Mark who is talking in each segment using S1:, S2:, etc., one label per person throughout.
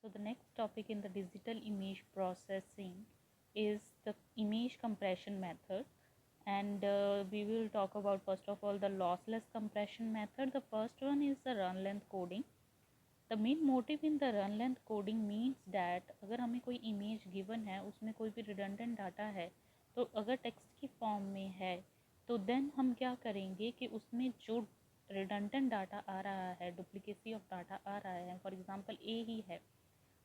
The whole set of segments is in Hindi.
S1: So the next topic in the digital image processing is the image compression method, and we will talk about first of all the lossless compression method. The first one is the run length coding. The main motive in the run length coding means that अगर हमें कोई image given है, उसमें कोई भी redundant data है, तो अगर text की form में है तो then हम क्या करेंगे कि उसमें जो redundant data आ रहा है, duplicacy of data आ रहा है, for example a ही है,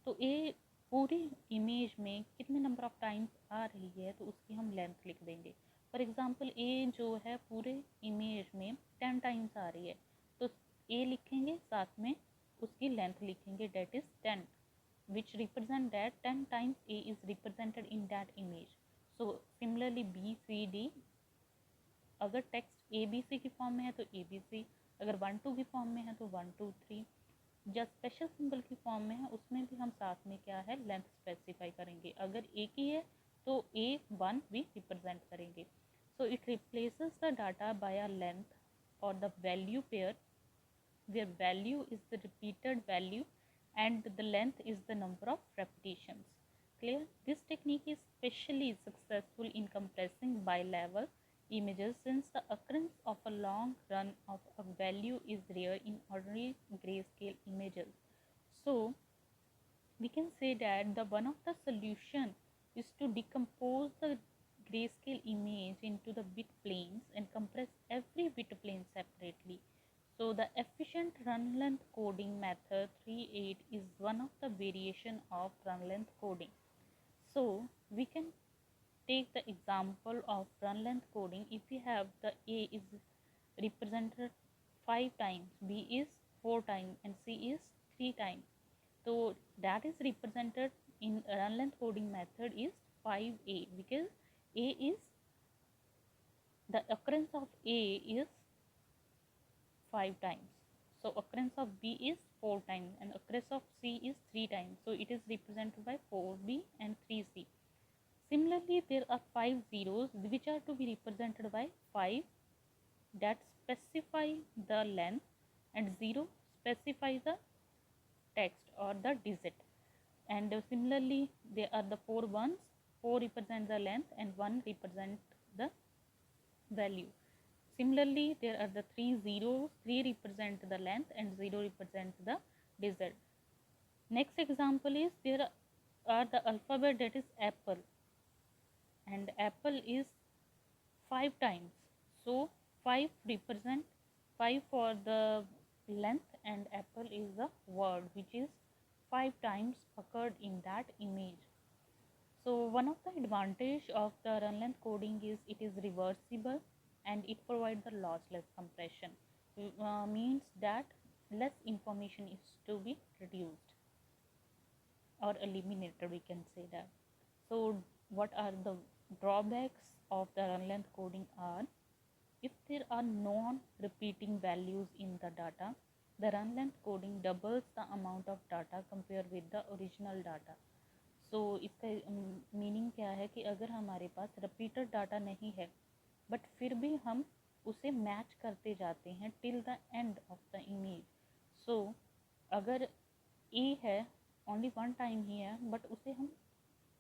S1: तो ए पूरी इमेज में कितने नंबर ऑफ टाइम्स आ रही है तो उसकी हम लेंथ लिख देंगे. फॉर एग्जांपल ए जो है पूरे इमेज में 10 टाइम्स आ रही है, तो ए लिखेंगे, साथ में उसकी लेंथ लिखेंगे, that is 10, which represent that 10 times A is represented in that image. So similarly B C D, अगर टेक्स्ट ए बी सी की फॉर्म में है तो ए बी सी, अगर 1 2 की फॉर्म में है तो 1 2 3, जब स्पेशल सिंबल की फॉर्म में है उसमें भी हम साथ में क्या है लेंथ स्पेसिफाई करेंगे. अगर एक ही है तो ए 1 भी रिप्रेजेंट करेंगे. So it replaces the data by a length और the value pair where value is the repeated value and the length is the number of repetitions. Clear? This technique is especially successful in compressing bi-level images since the occurrence of a long run of a value is rare in ordinary grayscale images. So we can say that the one of the solution is to decompose the grayscale image into the bit planes and compress every bit plane separately. So the efficient run length coding method 38 is one of the variation of run length coding. So we can take the example of run length coding. If we have the A is represented 5 times, B is 4 times and C is 3 times. So that is represented in run length coding method is 5A, because A is the occurrence of A is 5 times. So occurrence of B is 4 times and occurrence of C is 3 times. So it is represented by 4B and 3C. Similarly, there are 5 zeros which are to be represented by 5 that specify the length, and 0 specify the text or the digit. And similarly, there are the 4 ones, 4 represent the length and 1 represent the value. Similarly, there are the 3 zeros, 3 represent the length and 0 represent the digit. Next example is there are the alphabet, that is apple, and apple is 5 times. So 5 represent 5 for the length and apple is the word which is 5 times occurred in that image. So one of the advantage of the run length coding is it is reversible and it provides the lossless compression. Means that less information is to be reduced or eliminated, we can say that. So what are the drawbacks of the run length coding are: if there are non-repeating values in the data, the run length coding doubles the amount of data compared with the original data. सो इसका मीनिंग क्या है कि अगर हमारे पास रिपीटेड डाटा नहीं है बट फिर भी हम उसे मैच करते जाते हैं till the end of the image. So अगर ए है ओनली 1 टाइम ही है बट उसे हम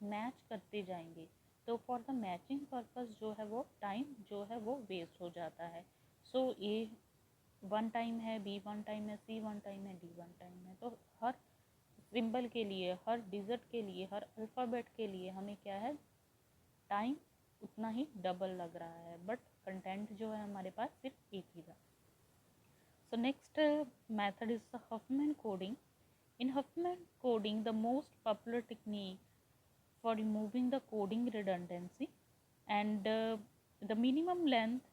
S1: मैच करते जाएंगे, तो फॉर द मैचिंग पर्पस जो है वो टाइम जो है वो वेस्ट हो जाता है. सो ए 1 टाइम है, बी 1 टाइम है, सी 1 टाइम है, डी 1 टाइम है, तो हर सिंबल के लिए, हर डिजिट के लिए, हर अल्फ़ाबेट के लिए हमें क्या है टाइम उतना ही डबल लग रहा है, बट कंटेंट जो है हमारे पास सिर्फ एक ही था. So next method is the Huffman coding. In Huffman coding the most popular technique for removing the coding redundancy, and the minimum length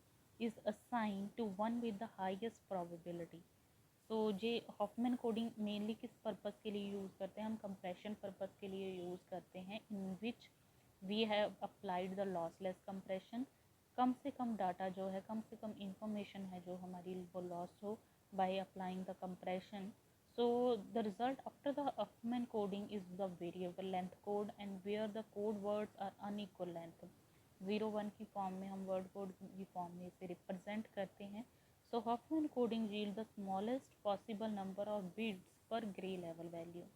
S1: is assigned to one with the highest probability. तो ये हॉफमैन कोडिंग मेनली किस पर्पस के लिए यूज़ करते हैं, हम कंप्रेशन पर्पस के लिए यूज़ करते हैं, in which we have applied the lossless compression. कम से कम डाटा जो है, कम से कम इंफॉर्मेशन है जो हमारी वो लॉस हो by applying the compression. So the result after the Huffman coding is the variable length code, and where the code words are unequal length. 0 1 की फॉर्म में हम वर्ड कोड की फॉर्म में इसे रिप्रेजेंट करते हैं. So Huffman coding yield the smallest possible number of bits per gray level value.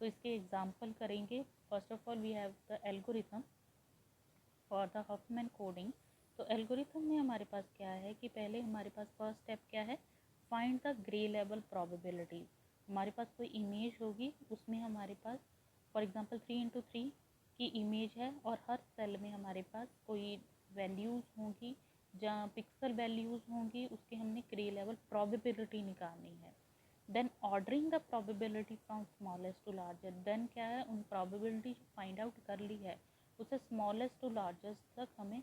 S1: तो इसके एग्जाम्पल करेंगे. First of all we have the algorithm for the Huffman coding. तो एल्गोरिथम में हमारे पास क्या है कि पहले हमारे पास फर्स्ट स्टेप क्या है, find the grey level probabilities. हमारे पास कोई इमेज होगी, उसमें हमारे पास फॉर एग्जांपल 3x3 की इमेज है और हर सेल में हमारे पास कोई वैल्यूज़ होंगी, जहाँ पिक्सल वैल्यूज़ होंगी, उसके हमने ग्रे लेवल प्रोबेबिलिटी निकालनी है. Then ordering the probability from smallest to largest. Then क्या है, उन प्रोबेबिलिटी फाइंड आउट कर ली है, उसे स्मॉलेस्ट टू लार्जेस्ट तक हमें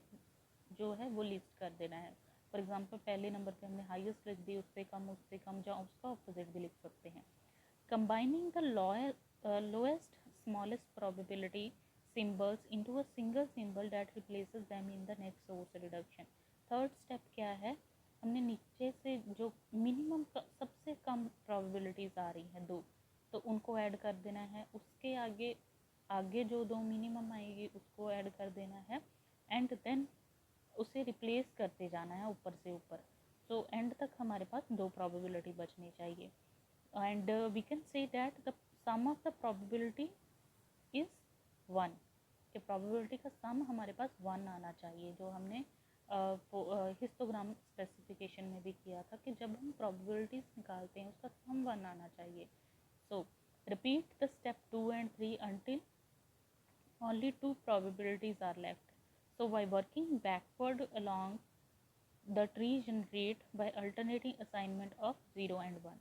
S1: जो है वो लिस्ट कर देना है. फॉर एग्जांपल पहले नंबर पे हमने हाईएस्ट लिख दी, उससे कम जहाँ उसका ऑपोजिट भी लिख सकते हैं. Combining the lowest smallest probability symbols into a single symbol that replaces them in the next source reduction. Third step क्या है, हमने नीचे से जो मिनिमम सबसे कम प्रोबेबिलिटीज़ आ रही हैं 2, तो उनको ऐड कर देना है. उसके आगे आगे जो 2 मिनिमम आएगी उसको ऐड कर देना है, एंड देन उसे रिप्लेस करते जाना है ऊपर से ऊपर. सो एंड तक हमारे पास 2 प्रोबेबिलिटी बचनी चाहिए. And we can say that the sum of the probability is 1. कि प्रोबेबिलिटी का सम हमारे पास 1 आना चाहिए, जो हमने हिस्टोग्राम स्पेसिफिकेशन में भी किया था कि जब हम प्रोबेबिलिटीज निकालते हैं उसका सम 1 आना चाहिए. सो repeat the step 2 and 3 until only 2 probabilities are left. So by working backward along the tree generate by alternating assignment of 0 and 1.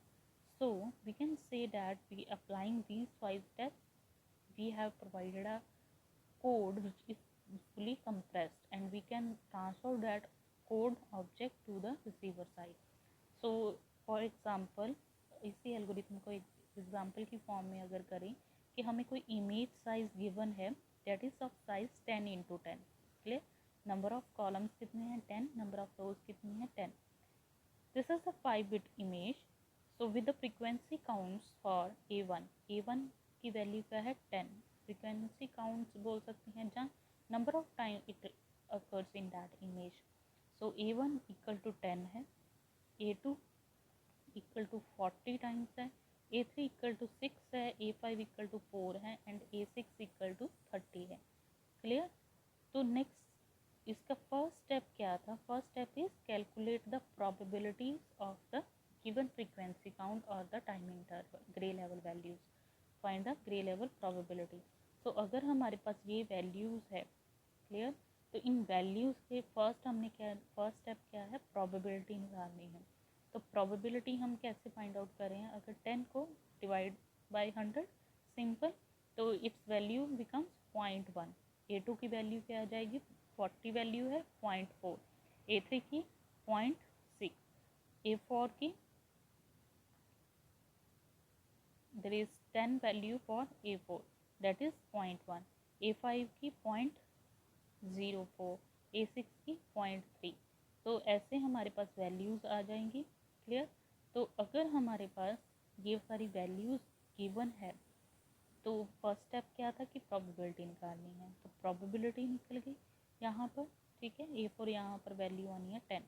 S1: So we can say that we applying these 5 steps, we have provided a code which is fully compressed, and we can transfer that code object to the receiver side. So for example, इसी एल्गोरिथम को एक एग्जाम्पल की फॉर्म में अगर करें कि हमें कोई इमेज साइज गिवन है that is of size 10x10. Clear. Number of columns कितने हैं 10, नंबर ऑफ रोज कितनी है 10. This is a 5-bit image. So with the frequency counts for A1 की वैल्यू क्या है 10. फ्रीक्वेंसी काउंट्स बोल सकते हैं जहाँ number of time it occurs in that image. So A1 equal to 10 है, A2 इक्वल टू 40 टाइम्स है, A3 इक्वल टू 6 है, A5 इक्वल टू 4 है, एंड A6 इक्वल टू 30 है. क्लियर. तो नेक्स्ट इसका फर्स्ट स्टेप क्या था, first step is calculate the probabilities of the given frequency count और the time interval grey level values. Find the grey level probability. तो अगर हमारे पास ये वैल्यूज़ है, क्लियर, तो इन वैल्यूज़ के फर्स्ट स्टेप क्या है, प्रोबेबिलिटी निकालनी है. तो प्रोबेबिलिटी हम कैसे फाइंड आउट करें, अगर 10 को डिवाइड बाय 100 सिंपल, तो इट्स वैल्यू बिकम्स 0.1. A2 की वैल्यू क्या आ जाएगी, 40 वैल्यू है 0.4, A3 की 0.6, A4 की there is 10 value for A4 that is 0.1, A5 की 0.04, A6 की 0.3. तो ऐसे हमारे पास वैल्यूज़ आ जाएंगी. क्लियर. तो अगर हमारे पास ये सारी वैल्यूज़ गिवन है तो फर्स्ट स्टेप क्या था कि प्रोबेबिलिटी निकालनी है. तो प्रोबेबिलिटी निकल गई यहाँ पर. ठीक है. A4 यहाँ पर वैल्यू आनी है 10,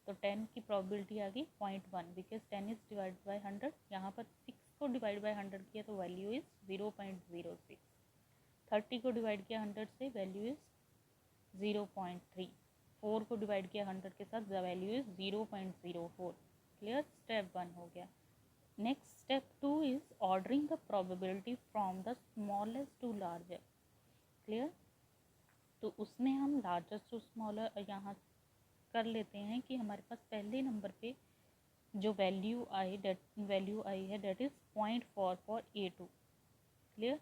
S1: तो 10 की प्रोबेबिलिटी आ गई 0.1 बिकॉज 10 इज डिवाइड बाई 100. यहाँ पर 6 को डिवाइड बाई 100 किया तो वैल्यू इज़ 0.06. 30 को डिवाइड किया 100 से वैल्यू इज़ 0.3. 4 को डिवाइड किया 100 के साथ वैल्यू इज़ 0.04. क्लियर. स्टेप 1 हो गया. Next step 2 is ordering the probability from the smallest to larger. Clear. तो उसमें हम लार्जेस्ट टू स्मॉलर यहाँ कर लेते हैं कि हमारे पास पहले नंबर पे जो वैल्यू आई है that is 0.4 for A2. Clear.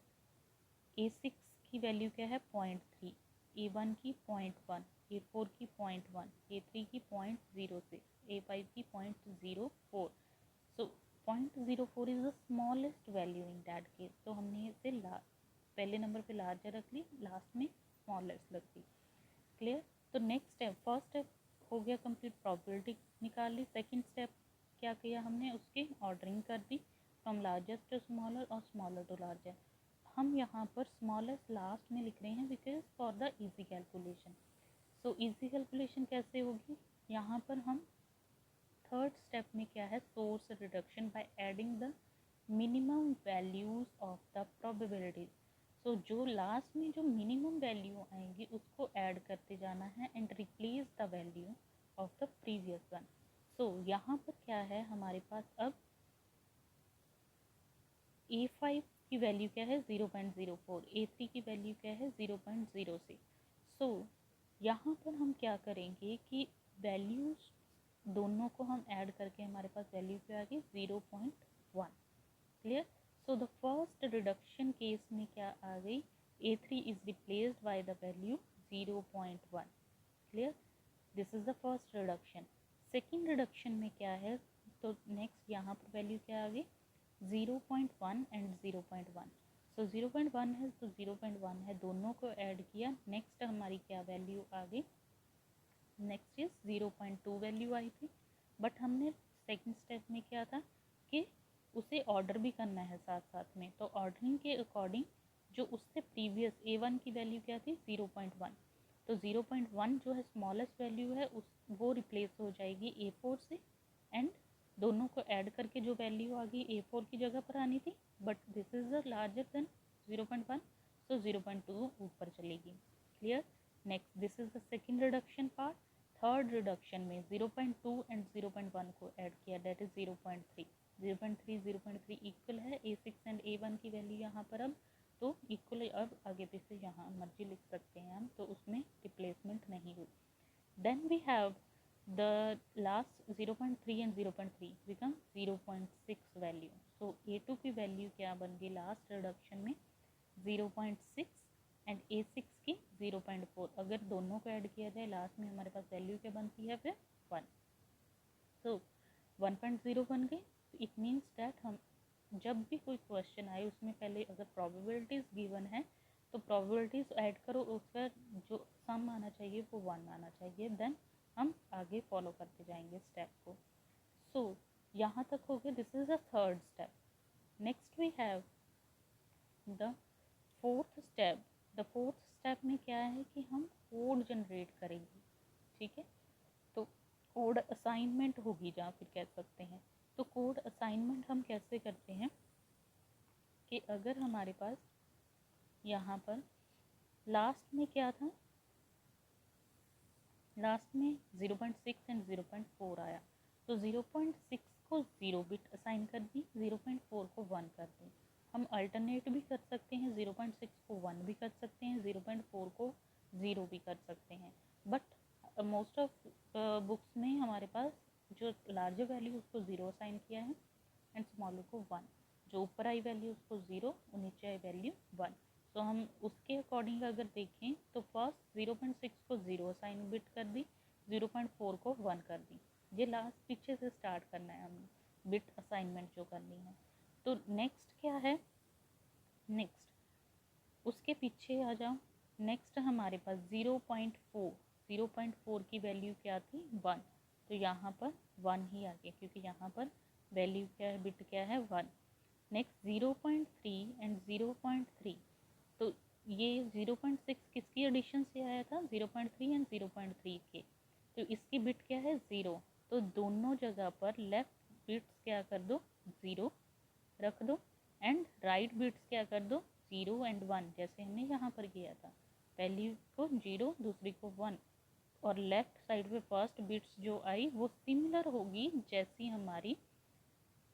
S1: A6 की वैल्यू क्या है 0.3, A1 की 0.1, A4 की 0.1, A3 की 0.06, A5 की 0.04. सो 0.04 is the smallest value in that case. तो हमने इसे पहले नंबर पे लार्जर रख ली, लास्ट में स्मॉलेस्ट रख दी. क्लियर. तो नेक्स्ट स्टेप, फर्स्ट स्टेप हो गया कंप्लीट, प्रोबेबिलिटी निकाल ली. सेकंड स्टेप क्या किया हमने, उसकी ऑर्डरिंग कर दी फ्रॉम लार्जेस्ट टू स्मॉलर और स्मॉलर टू लार्जर. हम यहाँ पर स्मॉलेस्ट लास्ट में लिख रहे हैं because for the easy calculation. So easy calculation कैसे होगी, यहाँ पर हम थर्ड स्टेप में क्या है, source reduction by adding the minimum values of the probabilities. So जो लास्ट में जो मिनिमम वैल्यू आएंगी उसको ऐड करते जाना है and replace the value of the previous one. So यहाँ पर क्या है हमारे पास, अब A5 की वैल्यू क्या है 0.04, A3 की वैल्यू क्या है 0.06। सो यहाँ पर हम क्या करेंगे कि वैल्यूज दोनों को हम ऐड करके हमारे पास वैल्यू क्या आ गई 0.1। Clear. So the first reduction case में क्या आ गई, A3 is replaced by the value 0.1। Clear, this is the first reduction. Second reduction में क्या है, तो नेक्स्ट यहाँ पर वैल्यू क्या आ गई 0.1 एंड 0.1। सो 0.1 है तो 0.1 है, दोनों को ऐड किया। नेक्स्ट हमारी क्या वैल्यू आ गई, नेक्स्ट इज 0.2 वैल्यू आई थी, बट हमने सेकंड स्टेप में क्या था कि उसे ऑर्डर भी करना है साथ साथ में। तो ऑर्डरिंग के अकॉर्डिंग जो उससे प्रीवियस A1 की वैल्यू क्या थी 0.1, तो 0.1 जो है स्मॉलेस्ट वैल्यू है उस वो रिप्लेस हो जाएगी A4 से, एंड दोनों को ऐड करके जो वैल्यू आ गई A4 की जगह पर आनी थी, but this is larger than 0.1, सो 0.2 ऊपर चलेगी। Clear. Next this is the second reduction part. Third reduction में 0.2 एंड 0.1 को ऐड किया, दैट इज 0.3। 0.3 इक्वल है A6 एंड A1 की वैल्यू यहाँ पर अब तो इक्वल है। अब आगे पीछे यहाँ मर्जी लिख सकते हैं हम, तो उसमें रिप्लेसमेंट नहीं हुई। Then we have the last 0.3 and 0.3 become 0.6 value. So A2 की वैल्यू क्या बन गई लास्ट रिडक्शन में 0.6 एंड A6 की 0.4। अगर दोनों को ऐड किया जाए लास्ट में हमारे पास वैल्यू क्या बनती है फिर 1। तो 1.0 बन गई। इट मीन्स दैट हम जब भी कोई क्वेश्चन आए उसमें पहले अगर प्रोबेबिलिटीज गिवन है तो प्रोबेबिलिटीज ऐड करो, उसका जो सम आना चाहिए वो 1 आना चाहिए, देन हम आगे फॉलो करते जाएंगे स्टेप को। सो यहाँ तक हो गया, this is the third step. Next we have the fourth step. The fourth step में क्या है कि हम कोड जनरेट करेंगे। ठीक है, तो कोड असाइनमेंट होगी जहाँ फिर कह सकते हैं। तो कोड असाइनमेंट हम कैसे करते हैं कि अगर हमारे पास यहाँ पर लास्ट में क्या था, लास्ट में 0.6 एंड 0.4 आया, तो 0.6 को 0 बिट असाइन कर दी, 0.4 को 1 कर दी। हम अल्टरनेट भी कर सकते हैं, 0.6 को 1 भी कर सकते हैं, 0.4 को 0 भी कर सकते हैं, बट मोस्ट ऑफ बुक्स में हमारे पास जो लार्जर वैल्यू उसको 0 असाइन किया है एंड स्मॉलर को 1। जो ऊपर आई वैल्यू उसको 0 और नीचे आई वैल्यू 1। तो हम उसके अकॉर्डिंग अगर देखें तो फर्स्ट 0.6 को 0 असाइन बिट कर दी, 0.4 को 1 कर दी। ये लास्ट पीछे से स्टार्ट करना है हमने बिट असाइनमेंट जो करनी है। तो नेक्स्ट क्या है, नेक्स्ट उसके पीछे आ जाओ। नेक्स्ट हमारे पास 0.4 की वैल्यू क्या थी 1, तो यहाँ पर 1 ही आ गया क्योंकि यहाँ पर वैल्यू क्या है, बिट क्या है 1। नेक्स्ट 0.3 एंड 0.3, तो ये 0.6 किसकी एडिशन से आया था 0.3 एंड 0.3 के, तो इसकी बिट क्या है 0। तो दोनों जगह पर लेफ्ट बिट्स क्या कर दो 0 रख दो एंड राइट बिट्स क्या कर दो 0 एंड 1, जैसे हमने यहाँ पर किया था। पहली को 0 दूसरी को 1, और लेफ्ट साइड पे फर्स्ट बिट्स जो आई वो सिमिलर होगी जैसी हमारी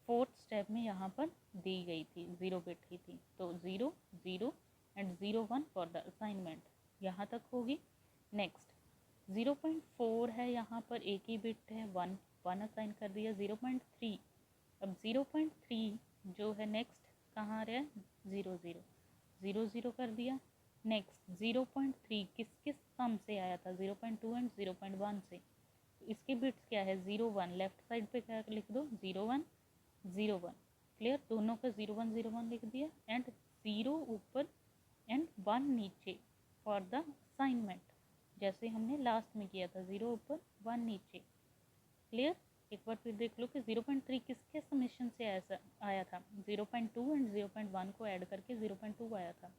S1: फोर्थ स्टेप में यहाँ पर दी गई थी, 0 बिट ही थी। तो 0 0 एंड 0 1 फॉर द असाइनमेंट यहाँ तक होगी। नेक्स्ट 0.4 है, यहाँ पर एक ही बिट है 1 1 असाइन कर दिया। 0.3, अब 0.3 जो है नेक्स्ट कहाँ आ रहा है 0 0 0 0 कर दिया। नेक्स्ट 0.3 किस किस सम से आया था 0.2 एंड 0.1 से, तो इसके बिट्स क्या है 0 1, लेफ्ट साइड पे क्या लिख दो 0 1 0 1। क्लियर, दोनों का 0 1 0 1 लिख दिया एंड 0 ऊपर एंड 1 नीचे फॉर द असाइनमेंट, जैसे हमने लास्ट में किया था 0 ऊपर 1 नीचे। क्लियर, एक बार फिर देख लो कि 0.3 किसके समेशन से आया था 0.2 एंड 0.1 को ऐड करके 0.2 आया था,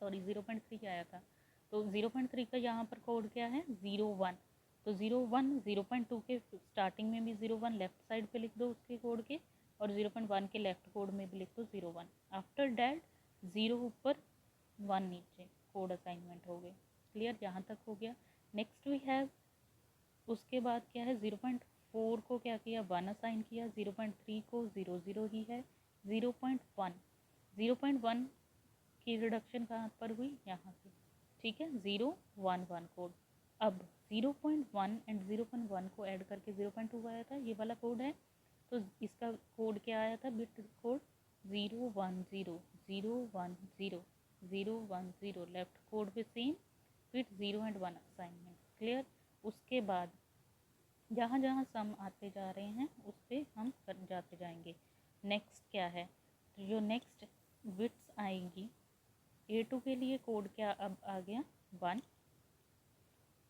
S1: सॉरी 0.3 आया था। तो 0.3 का यहाँ पर कोड क्या है 0 1, तो 0 1 0.2 के स्टार्टिंग में भी 0 1 लेफ्ट साइड पे लिख दो उसके कोड के, और 0.1 के लेफ्ट कोड में भी लिख दो 0 1। आफ्टर डैट 0 ऊपर 1 नीचे, कोड असाइनमेंट हो गए। क्लियर, यहाँ तक हो गया। नेक्स्ट वी हैव, उसके बाद क्या है, 0.4 को क्या किया, 1 असाइन किया, 0.3 को 0 0 ही है, 0.1 की रिडक्शन कहाँ पर हुई, यहाँ से। ठीक है, 0 1 1 कोड। अब 0.1 एंड 0.1 को ऐड करके 0.2 आया था, ये वाला कोड है। तो इसका कोड क्या आया था, बिट कोड 0 1 0 0 1 0 0 1 0, लेफ्ट कोड भी सेम, फिर 0 एंड 1 असाइनमेंट। क्लियर। उसके बाद जहाँ जहाँ सम आते जा रहे हैं उस पर हम कर जाते जाएंगे। नेक्स्ट क्या है, जो नेक्स्ट बिट्स आएंगी, A2 के लिए कोड क्या अब आ गया 1,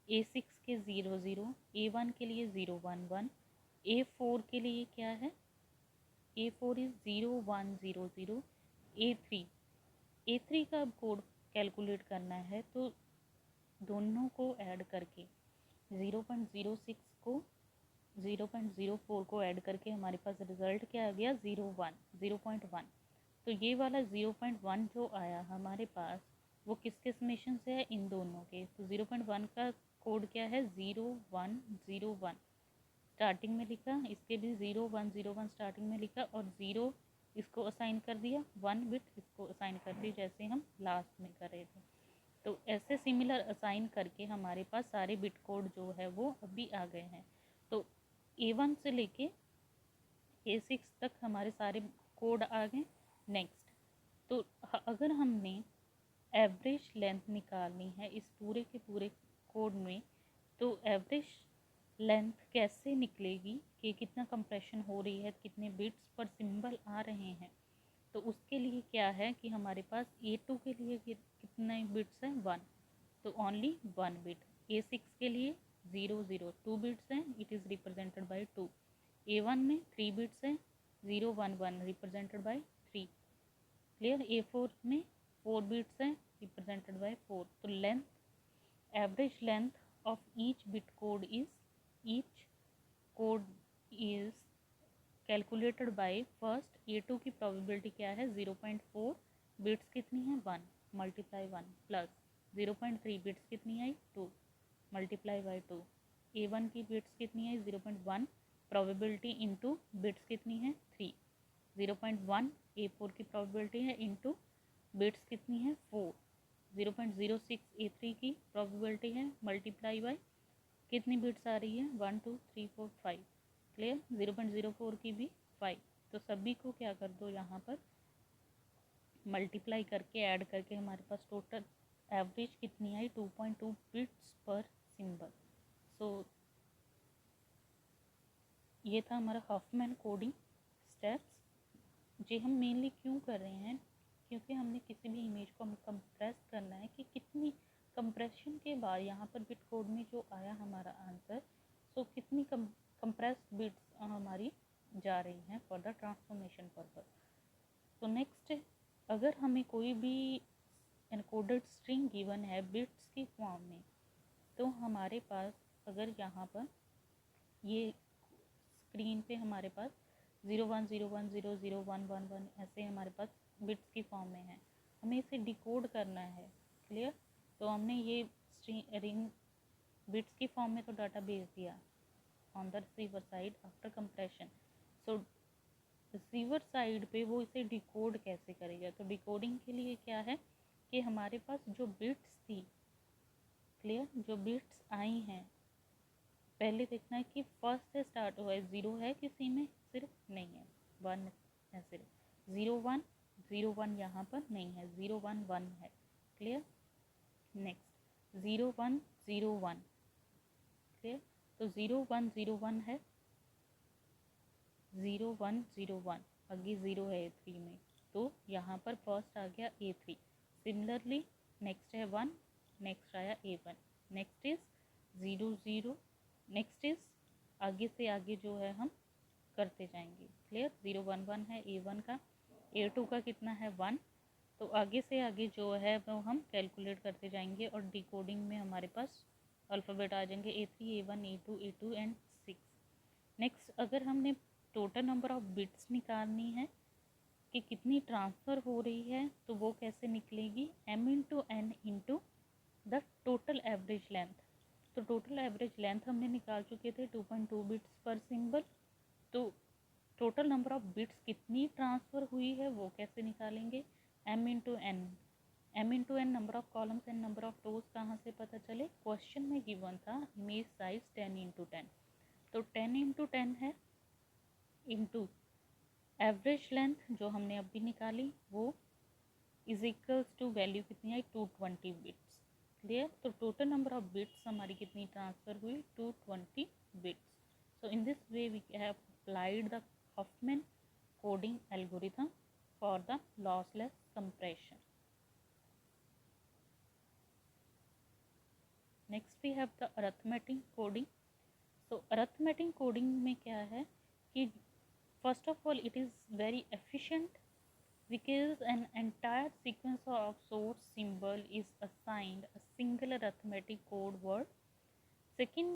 S1: A6 के 0 0, A1 के लिए 0 1 1, A4 के लिए क्या है, A4 इज 0 1 0 0, A3 का अब कोड कैलकुलेट करना है, तो दोनों को ऐड करके 0.06 को 0.04 को ऐड करके हमारे पास रिजल्ट क्या आ गया, 0.1। तो ये वाला 0.1 जो आया हमारे पास, वो किसके समेशन से है, इन दोनों के। तो 0.1 का कोड क्या है, 0 1 0 1 स्टार्टिंग में लिखा, इसके भी 0 1 0 1 स्टार्टिंग में लिखा, और 0 इसको असाइन कर दिया, 1 बिट इसको असाइन कर दी, जैसे हम लास्ट में कर रहे थे। तो ऐसे सिमिलर असाइन करके हमारे पास सारे बिट कोड जो है वो अभी आ गए हैं। तो A1 से लेके A6 तक हमारे सारे कोड आ गए। नेक्स्ट, तो अगर हमने एवरेज लेंथ निकालनी है इस पूरे के पूरे कोड में, तो एवरेज लेंथ कैसे निकलेगी कि कितना कंप्रेशन हो रही है, कितने बिट्स पर सिंबल आ रहे हैं। तो उसके लिए क्या है कि हमारे पास A2 के लिए कितने बिट्स हैं, 1, तो ओनली 1 बिट। A6 के लिए 0 0 2 बिट्स हैं, it is represented by 2। A1 में 3 बिट्स हैं, 0 1 1 रिप्रेजेंटेड बाय 3। क्लियर। A4 में 4 बिट्स हैं, रिप्रेजेंटेड बाय 4। तो length, average length of each bit code is, each code is calculated by first A2 की प्रोबेबिलिटी क्या है, 0.4 बिट्स कितनी है, 1 मल्टीप्लाई 1 प्लस 0.3 बिट्स कितनी आई, 2 मल्टीप्लाई बाय 2। A1 की बिट्स कितनी है, 0.1 प्रोबेबिलिटी इंटू बिट्स कितनी है, 3। 0.1 A4 की प्रोबेबिलिटी है इंटू बिट्स कितनी है, 4। 0.06 A3 की प्रोबेबिलिटी है, मल्टीप्लाई बाय कितनी बिट्स आ रही है, 1 2 3 4 5। क्लियर। 0.04 की भी 5। तो सभी को क्या कर दो, यहाँ पर मल्टीप्लाई करके ऐड करके हमारे पास टोटल एवरेज कितनी आई, 2.2 बिट्स पर सिंबल। सो ये था हमारा हॉफमैन कोडिंग स्टेप्स। जी हम मेनली क्यों कर रहे हैं, क्योंकि हमने किसी भी इमेज को हम कंप्रेस करना है कि कितनी कंप्रेशन के बाद यहाँ पर बिट कोड में जो आया हमारा आंसर, सो कितनी कंप्रेस्ड बिट्स हमारी जा रही हैं फॉर द ट्रांसफॉर्मेशन पर्पस। तो नेक्स्ट, अगर हमें कोई भी एनकोडेड स्ट्रिंग गिवन है बिट्स की फॉर्म में, तो हमारे पास अगर यहाँ पर ये स्क्रीन पे हमारे पास 0 1 0 1 0 0 1 1 1 ऐसे हमारे पास बिट्स की फॉर्म में है, हमें इसे डिकोड करना है। क्लियर। तो हमने ये रिंग बिट्स की फॉर्म में तो डाटा भेज दिया on the receiver side after compression. So receiver side पे वो इसे डिकोड कैसे करेगा, तो डिकोडिंग के लिए क्या है कि हमारे पास जो बिट्स थी, क्लियर, जो बिट्स आई हैं, पहले देखना है कि फर्स्ट से स्टार्ट हुआ है, 0 है किसी में, सिर्फ नहीं है, 1 है सिर्फ, 0 1 0 1 यहाँ पर नहीं है, 0 1 1 है। क्लियर। नेक्स्ट 0 1 0 1। क्लियर। तो 0 1 0 1 है, 0 1 0 1 आगे 0 है A3 में, तो यहाँ पर फर्स्ट आ गया A3। सिमिलरली नेक्स्ट है 1, नेक्स्ट आया A1, next is 0 0, next is आगे से आगे जो है हम करते जाएंगे। क्लियर। 0 1 1 है A1 का, A2 का कितना है 1, तो आगे से आगे जो है वो हम कैलकुलेट करते जाएंगे और डिकोडिंग में हमारे पास अल्फ़ाबेट आ जाएंगे A3 A1 A2 A2 and 6। Next, अगर हमने टोटल नंबर ऑफ बिट्स निकालनी है कि कितनी ट्रांसफ़र हो रही है, तो वो कैसे निकलेगी, m into N into the total average length. तो टोटल एवरेज लेंथ हमने निकाल चुके थे 2.2 बिट्स पर सिंबल, तो टोटल नंबर ऑफ बिट्स कितनी ट्रांसफ़र हुई है वो कैसे निकालेंगे, m into N. m into N number of columns and number of rows कहाँ से पता चले, क्वेश्चन में गिवन था इमेज साइज 10 इंटू 10, तो 10 इंटू 10 है इंटू एवरेज लेंथ जो हमने अभी निकाली वो इज इक्वल्स टू वैल्यू कितनी आई 220 बिट्स। क्लियर, तो टोटल नंबर ऑफ बिट्स हमारी कितनी ट्रांसफ़र हुई 220 bits. So in this way we have applied the Huffman coding algorithm for the lossless compression. Next we have the arithmetic coding. So arithmetic coding में क्या है कि first of all it is very efficient because an entire sequence of source symbol is assigned a single arithmetic code word. Second